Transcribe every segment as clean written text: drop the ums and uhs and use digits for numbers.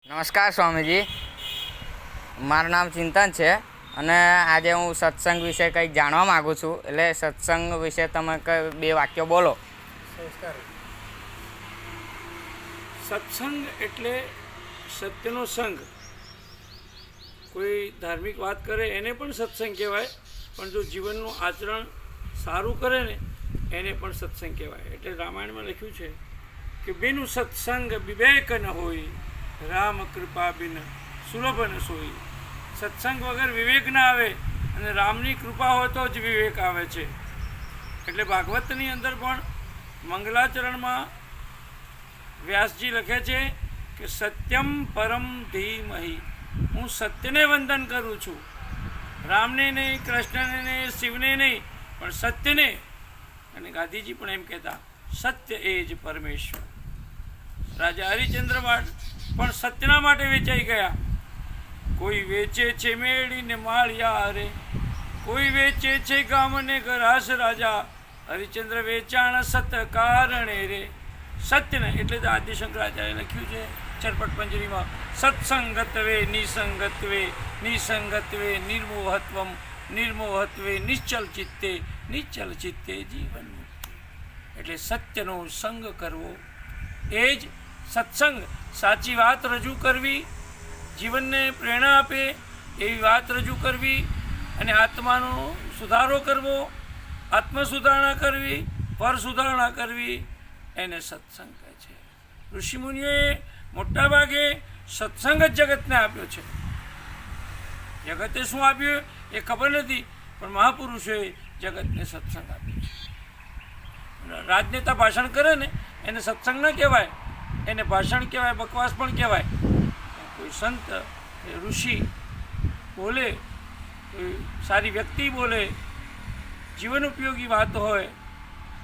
નમસ્કાર સ્વામીજી, મારું નામ ચિંતન છે અને આજે હું સત્સંગ વિશે કંઈક જાણવા માગું છું. એટલે સત્સંગ વિશે તમે બે વાક્યો બોલો. સંસ્કાર. સત્સંગ એટલે સત્યનો સંગ. કોઈ ધાર્મિક વાત કરે એને પણ સત્સંગ કહેવાય, પણ જો જીવનનું આચરણ સારું કરે ને એને પણ સત્સંગ કહેવાય. એટલે રામાયણમાં લખ્યું છે કે બિનુ સત્સંગ વિવેક ન હોય, રામ કૃપા બિન સુલભ ન સોઈ. સત્સંગ વગર વિવેક ના આવે અને રામની કૃપા હોય તો જ વિવેક આવે છે. એટલે ભાગવતની અંદર પણ મંગલાચરણમાં વ્યાસજી લખે છે કે સત્યમ પરમ ધીમહિ, હું સત્યને વંદન કરું છું. રામને નહીં, કૃષ્ણને નહીં, શિવને નહીં, પણ સત્યને. અને ગાંધીજી પણ એમ કહેતા સત્ય એ જ પરમેશ્વર. રાજા હરિચંદ્ર પણ સત્યના માટે વેચાઈ ગયા. કોઈ વેચે છે મેળીને માળિયા રે, કોઈ વેચે છે ગામને ગરાસ રાજા. હરિચંદ્ર વેચાણ સત્ય કારણે રે. સત્યને એટલે જ આદિ શંકરાચાર્ય લખ્યું છે ચરપટ પંજરીમાં, સત્સંગત્વે નિસંગત્વે, નિસંગત્વે નિર્મોહત્વમ, નિર્મોહત્વે નિશ્ચલ ચિત્તે, નિશ્ચલ ચિત્તે જીવન મુક્તિ. એટલે સત્યનો સંગ કરવો એ જ સત્સંગ. સાચી વાત રજૂ કરવી, જીવનને પ્રેરણા આપે એવી વાત રજૂ કરવી, અને આત્માનો સુધારો કરવો, આત્મ સુધારણા કરવી, પર સુધારણા કરવી, એને સત્સંગ કહે છે. ઋષિમુનિઓએ મોટાભાગે સત્સંગ જ જગતને આપ્યો છે. જગતે શું આપ્યું એ ખબર નથી, પણ મહાપુરુષોએ જગતને સત્સંગ આપ્યો છે. રાજનેતા ભાષણ કરે ને એને સત્સંગ ન કહેવાય, એને ભાષણ કહેવાય, બકવાસ પણ કહેવાય. કોઈ સંત ઋષિ બોલે, કોઈ સારી વ્યક્તિ બોલે, જીવન ઉપયોગી વાત હોય,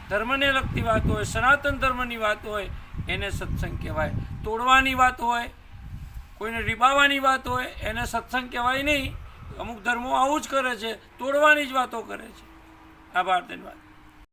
ધર્મને લગતી વાત હોય, સનાતન ધર્મની વાત હોય, એને સત્સંગ કહેવાય. તોડવાની વાત હોય, કોઈને રીબાવાની વાત હોય, એને સત્સંગ કહેવાય નહીં. અમુક ધર્મો આવું જ કરે છે, તોડવાની જ વાતો કરે છે. આભાર, ધન્યવાદ.